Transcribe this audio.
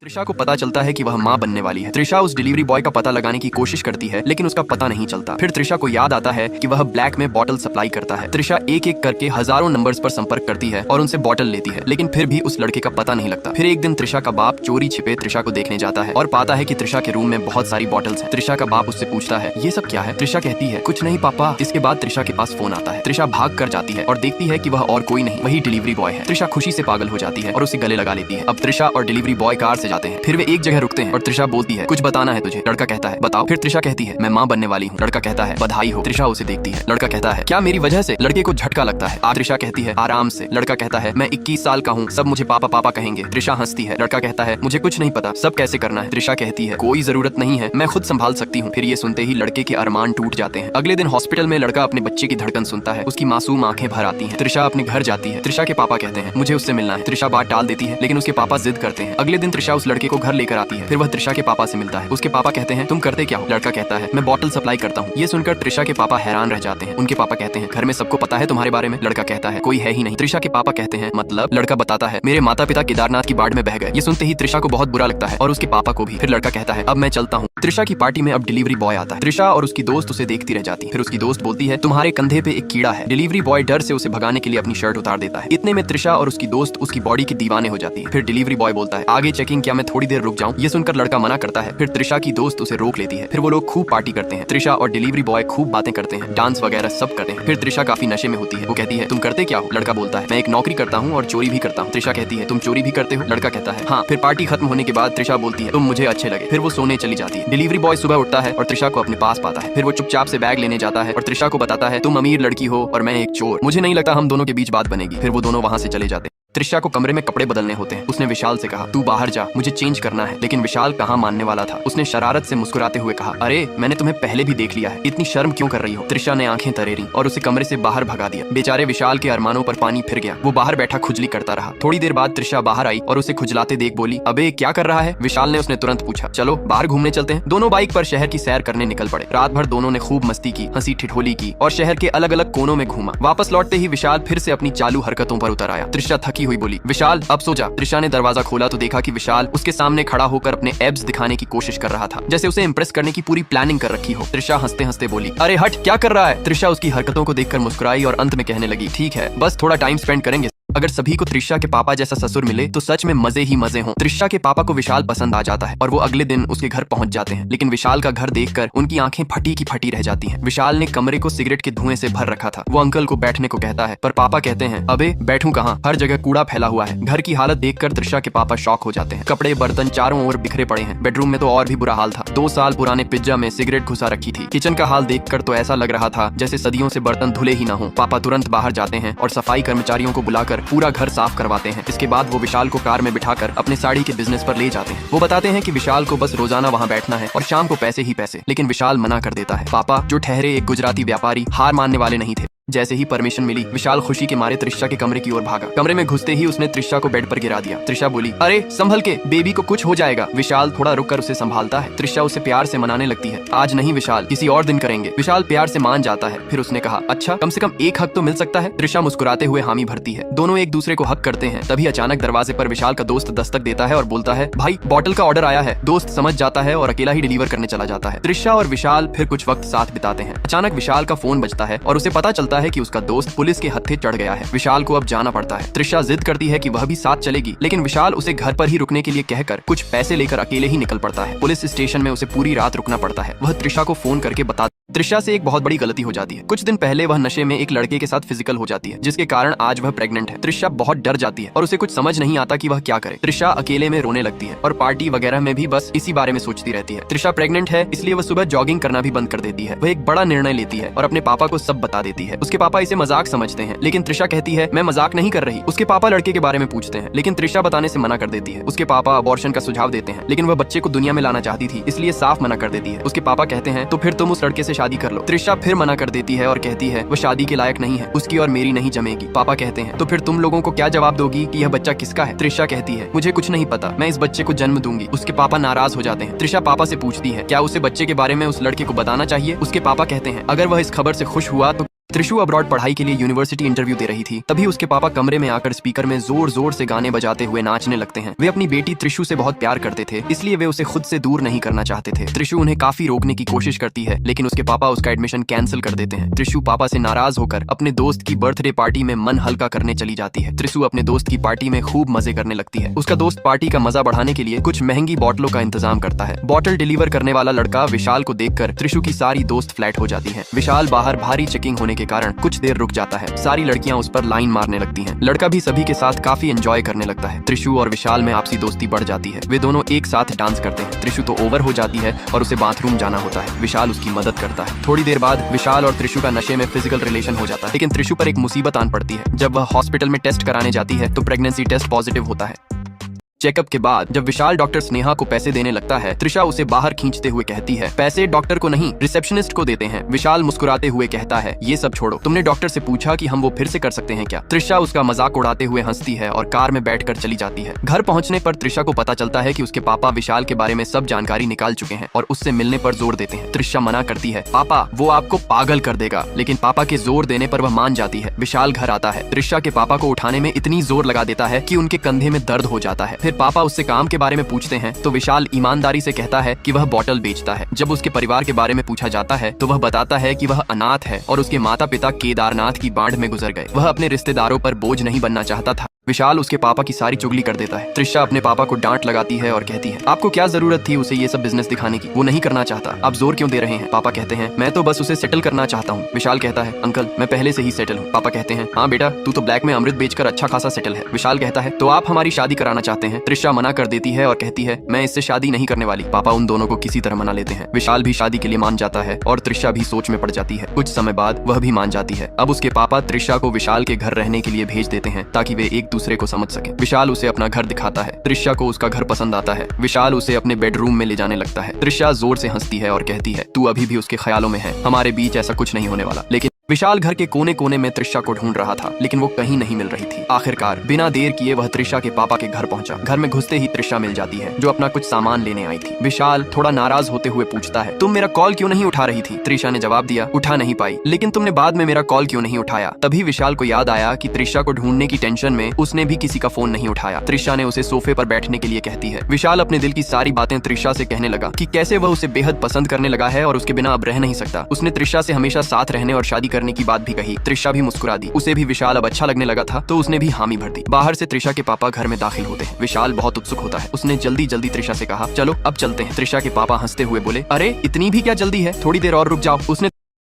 त्रिशा को पता चलता है कि वह मां बनने वाली है। त्रिशा उस डिलीवरी बॉय का पता लगाने की कोशिश करती है, लेकिन उसका पता नहीं चलता। फिर त्रिशा को याद आता है कि वह ब्लैक में बॉटल सप्लाई करता है। त्रिशा एक एक करके हजारों नंबर्स पर संपर्क करती है और उनसे बॉटल लेती है, लेकिन फिर भी उस लड़के का पता नहीं लगता। फिर एक दिन त्रिशा का बाप चोरी छिपे त्रिशा को देखने जाता है और पाता है कि त्रिशा के रूम में बहुत सारी बॉटल्स हैं। त्रिशा का बाप उससे पूछता है, ये सब क्या है? त्रिशा कहती है, कुछ नहीं पापा। इसके बाद त्रिशा के पास फोन आता है। त्रिशा भाग कर जाती है और देखती है कि वह और कोई नहीं, वही डिलीवरी बॉय है। त्रिशा खुशी से पागल हो जाती है और उसे गले लगा लेती है। अब त्रिशा और डिलीवरी बॉय कार से जाते हैं। फिर वे एक जगह रुकते हैं और त्रिशा बोलती है, कुछ बताना है तुझे? लड़का कहता है, बताओ। फिर त्रिशा कहती है, मैं मां बनने वाली हूँ। लड़का कहता है, बधाई हो। त्रिशा उसे देखती है। लड़का कहता है, क्या मेरी वजह से? लड़के को झटका लगता है। त्रिशा कहती है, आराम से। लड़का कहता है, मैं 21 साल का हूँ, सब मुझे पापा पापा कहेंगे। त्रिशा हंसती है। लड़का कहता है, मुझे कुछ नहीं पता, सब कैसे करना है। त्रिशा कहती है, कोई जरूरत नहीं है, मैं खुद संभाल सकती हूँ। फिर ये सुनते ही लड़के के अरमान टूट जाते हैं। अगले दिन हॉस्पिटल में लड़का अपने बच्चे की धड़कन सुनता है। उसकी मासूम आंखें भर आती हैं। त्रिशा अपने घर जाती है। त्रिशा के पापा कहते हैं, मुझे उससे मिलना है। त्रिशा बात टाल देती है, लेकिन उसके पापा जिद करते हैं। अगले दिन त्रिशा उस लड़के को घर लेकर आती है। फिर वह त्रिशा के पापा से मिलता है। उसके पापा कहते हैं, तुम करते क्या हो? लड़का कहता है, मैं बॉटल सप्लाई करता हूँ। ये सुनकर त्रिशा के पापा हैरान रह जाते हैं। उनके पापा कहते हैं, घर में सबको पता है तुम्हारे बारे में? लड़का कहता है, कोई है ही नहीं। त्रिशा के पापा कहते हैं, मतलब? लड़का बताता है, मेरे माता पिता केदारनाथ की बाढ़ में बह गए। ये सुनते ही त्रिशा को बहुत बुरा लगता है और उसके पापा को भी। फिर लड़का कहता है, अब मैं चलता हूँ। त्रिशा की पार्टी में अब डिलीवरी बॉय आता है। त्रिशा और उसकी दोस्त उसे देखती रह जाती है। फिर उसकी दोस्त बोलती है, तुम्हारे कंधे पे एक कीड़ा है। डिलीवरी बॉय डर से उसे भगाने के लिए अपनी शर्ट उतार देता है। इतने में त्रिशा और उसकी दोस्त उसकी बॉडी की दीवाने हो जाती है। फिर डिलीवरी बॉय बोलता है, आगे चेकिंग, क्या मैं थोड़ी देर रुक जाऊँ? ये सुनकर लड़का मना करता है। फिर त्रिशा की दोस्त उसे रोक लेती है। फिर वो लोग खूब पार्टी करते हैं। त्रिशा और डिलीवरी बॉय खूब बातें करते हैं, डांस वगैरह सब करते हैं। फिर त्रिशा काफी नशे में होती है। वो कहती है, तुम करते क्या हो? लड़का बोलता है, मैं एक नौकरी करता हूँ और चोरी भी करता हूँ। त्रिशा कहती है, तुम चोरी भी करते हो? लड़का कहता है, हाँ। फिर पार्टी खत्म होने के बाद त्रिशा बोलती है, तुम मुझे अच्छे लगे। फिर वो सोने चली जाती है। डिलीवरी बॉय सुबह उठता है और त्रिशा को अपने पास पाता है। फिर वो चुपचाप से बैग लेने जाता है और त्रिशा को बताता है, तुम अमीर लड़की हो और मैं एक चोर, मुझे नहीं लगता हम दोनों के बीच बात बनेगी। फिर वो दोनों वहाँ से चले जाते हैं। त्रिशा को कमरे में कपड़े बदलने होते हैं। उसने विशाल से कहा, तू बाहर जा, मुझे चेंज करना है। लेकिन विशाल कहाँ मानने वाला था। उसने शरारत से मुस्कुराते हुए कहा, अरे मैंने तुम्हें पहले भी देख लिया है, इतनी शर्म क्यों कर रही हो? त्रिशा ने आंखें तरेरी और उसे कमरे से बाहर भगा दिया। बेचारे विशाल के अरमानों पर पानी फिर गया। वो बाहर बैठा खुजली करता रहा। थोड़ी देर बाद त्रिशा बाहर आई और उसे खुजलाते देख बोली, अबे क्या कर रहा है? विशाल ने उसने तुरंत पूछा, चलो बाहर घूमने चलते हैं। दोनों बाइक पर शहर की सैर करने निकल पड़े। रात भर दोनों ने खूब मस्ती की, हंसी ठिठोली की और शहर के अलग अलग कोनों में घूमा। वापस लौटते ही विशाल फिर से अपनी चालू हरकतों पर उतर आया। त्रिशा थकी हुई बोली, विशाल अब सो जा। त्रिशा ने दरवाजा खोला तो देखा कि विशाल उसके सामने खड़ा होकर अपने एब्स दिखाने की कोशिश कर रहा था, जैसे उसे इंप्रेस करने की पूरी प्लानिंग कर रखी हो। त्रिशा हंसते हंसते बोली, अरे हट, क्या कर रहा है? त्रिशा उसकी हरकतों को देखकर मुस्कुराई और अंत में कहने लगी, ठीक है, बस थोड़ा टाइम स्पेंड करेंगे। अगर सभी को त्रिशा के पापा जैसा ससुर मिले तो सच में मजे ही मजे हों। त्रिशा के पापा को विशाल पसंद आ जाता है और वो अगले दिन उसके घर पहुंच जाते हैं। लेकिन विशाल का घर देखकर उनकी आंखें फटी की फटी रह जाती हैं। विशाल ने कमरे को सिगरेट के धुएं से भर रखा था। वो अंकल को बैठने को कहता है, पर पापा कहते हैं, अबे बैठूं कहाँ, हर जगह कूड़ा फैला हुआ है। घर की हालत देखकर त्रिशा के पापा शॉक हो जाते हैं। कपड़े बर्तन चारों ओर बिखरे पड़े हैं। बेडरूम में तो और भी बुरा हाल था। 2 साल पुराने पिज्जा में सिगरेट घुसा रखी थी। किचन का हाल देखकर तो ऐसा लग रहा था जैसे सदियों से बर्तन धुले ही ना हो। पापा तुरंत बाहर जाते हैं और सफाई कर्मचारियों को बुलाकर पूरा घर साफ करवाते हैं। इसके बाद वो विशाल को कार में बिठाकर अपने साड़ी के बिजनेस पर ले जाते हैं। वो बताते हैं कि विशाल को बस रोजाना वहाँ बैठना है और शाम को पैसे ही पैसे। लेकिन विशाल मना कर देता है। पापा, जो ठहरे एक गुजराती व्यापारी, हार मानने वाले नहीं थे। जैसे ही परमिशन मिली, विशाल खुशी के मारे त्रिशा के कमरे की ओर भागा। कमरे में घुसते ही उसने त्रिशा को बेड पर गिरा दिया। त्रिशा बोली, अरे संभल के, बेबी को कुछ हो जाएगा। विशाल थोड़ा रुककर उसे संभालता है। त्रिशा उसे प्यार से मनाने लगती है, आज नहीं विशाल, किसी और दिन करेंगे। विशाल प्यार से मान जाता है। फिर उसने कहा, अच्छा कम से कम एक हक तो मिल सकता है। त्रिशा मुस्कुराते हुए हामी भरती है। दोनों एक दूसरे को हक करते हैं। तभी अचानक दरवाजे पर विशाल का दोस्त दस्तक देता है और बोलता है, भाई बॉटल का ऑर्डर आया है। दोस्त समझ जाता है और अकेला ही डिलीवर करने चला जाता है। त्रिशा और विशाल फिर कुछ वक्त साथ बिताते हैं। अचानक विशाल का फोन बजता है और उसे पता चलता है कि उसका दोस्त पुलिस के हत्थे चढ़ गया है। विशाल को अब जाना पड़ता है। त्रिशा जिद करती है कि वह भी साथ चलेगी, लेकिन विशाल उसे घर पर ही रुकने के लिए कहकर कुछ पैसे लेकर अकेले ही निकल पड़ता है। पुलिस स्टेशन में उसे पूरी रात रुकना पड़ता है। वह त्रिशा को फोन करके बता, त्रिशा से एक बहुत बड़ी गलती हो जाती है। कुछ दिन पहले वह नशे में एक लड़के के साथ फिजिकल हो जाती है, जिसके कारण आज वह प्रेग्नेंट है। त्रिशा बहुत डर जाती है और उसे कुछ समझ नहीं आता कि वह क्या करे। त्रिशा अकेले में रोने लगती है और पार्टी वगैरह में भी बस इसी बारे में सोचती रहती है। त्रिशा प्रेग्नेंट है, इसलिए वह सुबह जॉगिंग करना भी बंद कर देती है। वह एक बड़ा निर्णय लेती है और अपने पापा को सब बता देती है। उसके पापा इसे मजाक समझते हैं, लेकिन त्रिशा कहती है, मैं मजाक नहीं कर रही। उसके पापा लड़के के बारे में पूछते हैं, लेकिन त्रिशा बताने से मना कर देती है। उसके पापा अबॉर्शन का सुझाव देते हैं, लेकिन वह बच्चे को दुनिया में लाना चाहती थी, इसलिए साफ मना कर देती है। उसके पापा कहते हैं, तो फिर तुम उस लड़के से शादी कर लो। त्रिशा फिर मना कर देती है और कहती है, वो शादी के लायक नहीं है, उसकी और मेरी नहीं जमेगी। पापा कहते हैं, तो फिर तुम लोगों को क्या जवाब दोगी कि यह बच्चा किसका है? त्रिशा कहती है, मुझे कुछ नहीं पता, मैं इस बच्चे को जन्म दूंगी। उसके पापा नाराज हो जाते हैं। त्रिशा पापा से पूछती है, क्या उसे बच्चे के बारे में उस लड़के को बताना चाहिए? उसके पापा कहते हैं, अगर वह इस खबर से खुश हुआ तो त्रिशु अब्रॉड पढ़ाई के लिए यूनिवर्सिटी इंटरव्यू दे रही थी। तभी उसके पापा कमरे में आकर स्पीकर में जोर जोर से गाने बजाते हुए नाचने लगते हैं। वे अपनी बेटी त्रिशु से बहुत प्यार करते थे, इसलिए वे उसे खुद से दूर नहीं करना चाहते थे। त्रिशु उन्हें काफी रोकने की कोशिश करती है, लेकिन उसके पापा उसका एडमिशन कैंसिल कर देते हैं। त्रिशु पापा से नाराज होकर अपने दोस्त की बर्थडे पार्टी में मन हल्का करने चली जाती है। त्रिशु अपने दोस्त की पार्टी में खूब मजे करने लगती है। उसका दोस्त पार्टी का मजा बढ़ाने के लिए कुछ महंगी बोतलों का इंतजाम करता है। बोतल डिलीवर करने वाला लड़का विशाल को देखकर त्रिशु की सारी दोस्त फ्लैट हो जाती है। विशाल बाहर भारी चेकिंग होने के कारण कुछ देर रुक जाता है। सारी लड़कियां उस पर लाइन मारने लगती हैं। लड़का भी सभी के साथ काफी एंजॉय करने लगता है। त्रिशु और विशाल में आपसी दोस्ती बढ़ जाती है। वे दोनों एक साथ डांस करते हैं। त्रिशु तो ओवर हो जाती है और उसे बाथरूम जाना होता है। विशाल उसकी मदद करता है। थोड़ी देर बाद विशाल और त्रिशु का नशे में फिजिकल रिलेशन हो जाता है, लेकिन त्रिशु पर एक मुसीबत आन पड़ती है। जब वह हॉस्पिटल में टेस्ट कराने जाती है तो प्रेगनेंसी टेस्ट पॉजिटिव होता है। चेकअप के बाद जब विशाल डॉक्टर स्नेहा को पैसे देने लगता है, त्रिशा उसे बाहर खींचते हुए कहती है, पैसे डॉक्टर को नहीं रिसेप्शनिस्ट को देते हैं। विशाल मुस्कुराते हुए कहता है, ये सब छोड़ो, तुमने डॉक्टर से पूछा कि हम वो फिर से कर सकते हैं क्या? त्रिशा उसका मजाक उड़ाते हुए हंसती है और कार में बैठकर चली जाती है। घर पहुंचने पर त्रिशा को पता चलता है कि उसके पापा विशाल के बारे में सब जानकारी निकाल चुके हैं और उससे मिलने पर जोर देते हैं। त्रिशा मना करती है, पापा वो आपको पागल कर देगा, लेकिन पापा के जोर देने पर वह मान जाती है। विशाल घर आता है। त्रिशा के पापा को उठाने में इतनी जोर लगा देता है कि उनके कंधे में दर्द हो जाता है। फिर पापा उससे काम के बारे में पूछते हैं तो विशाल ईमानदारी से कहता है कि वह बॉटल बेचता है। जब उसके परिवार के बारे में पूछा जाता है तो वह बताता है कि वह अनाथ है और उसके माता पिता केदारनाथ की बाढ़ में गुजर गए। वह अपने रिश्तेदारों पर बोझ नहीं बनना चाहता था। विशाल उसके पापा की सारी चुगली कर देता है। त्रिशा अपने पापा को डांट लगाती है और कहती है, आपको क्या जरूरत थी उसे ये सब बिजनेस दिखाने की? वो नहीं करना चाहता, आप जोर क्यों दे रहे हैं? पापा कहते हैं, मैं तो बस उसे सेटल करना चाहता हूँ। विशाल कहता है, अंकल मैं पहले से ही सेटल हूँ। पापा कहते हैं, हाँ बेटा, तू तो ब्लैक में अमृत बेचकर अच्छा खासा सेटल है। विशाल कहता है, तो आप हमारी शादी कराना चाहते हैं? त्रिशा मना कर देती है और कहती है, मैं इससे शादी नहीं करने वाली। पापा उन दोनों को किसी तरह मना लेते हैं। विशाल भी शादी के लिए मान जाता है और त्रिशा भी सोच में पड़ जाती है। कुछ समय बाद वह भी मान जाती है। अब उसके पापा त्रिशा को विशाल के घर रहने के लिए भेज देते हैं ताकि वे एक दूसरे को समझ सके। विशाल उसे अपना घर दिखाता है। त्रिशा को उसका घर पसंद आता है। विशाल उसे अपने बेडरूम में ले जाने लगता है। त्रिशा जोर से हंसती है और कहती है, तू अभी भी उसके ख्यालों में है, हमारे बीच ऐसा कुछ नहीं होने वाला। लेकिन विशाल घर के कोने कोने में त्रिशा को ढूंढ रहा था, लेकिन वो कहीं नहीं मिल रही थी। आखिरकार बिना देर किए वह त्रिशा के पापा के घर पहुंचा। घर में घुसते ही त्रिशा मिल जाती है, जो अपना कुछ सामान लेने आई थी। विशाल थोड़ा नाराज होते हुए पूछता है, तुम मेरा कॉल क्यों नहीं उठा रही थी? त्रिशा ने जवाब दिया, उठा नहीं पाई, लेकिन तुमने बाद में मेरा कॉल क्यों नहीं उठाया? तभी विशाल को याद आया कि त्रिशा को ढूंढने की टेंशन में उसने भी किसी का फोन नहीं उठाया। त्रिशा ने उसे सोफे पर बैठने के लिए कहती है। विशाल अपने दिल की सारी बातें त्रिशा से कहने लगा कि कैसे वह उसे बेहद पसंद करने लगा है और उसके बिना अब रह नहीं सकता। उसने त्रिशा से हमेशा साथ रहने और शादी करने की बात भी कही। त्रिशा भी मुस्कुरा दी। उसे भी विशाल अब अच्छा लगने लगा था, तो उसने भी हामी भर दी। बाहर से त्रिशा के पापा घर में दाखिल होते हैं। विशाल बहुत उत्सुक होता है। उसने जल्दी जल्दी त्रिशा से कहा, चलो अब चलते हैं। त्रिशा के पापा हंसते हुए बोले, अरे इतनी भी क्या जल्दी है, थोड़ी देर और रुक जाओ। उसने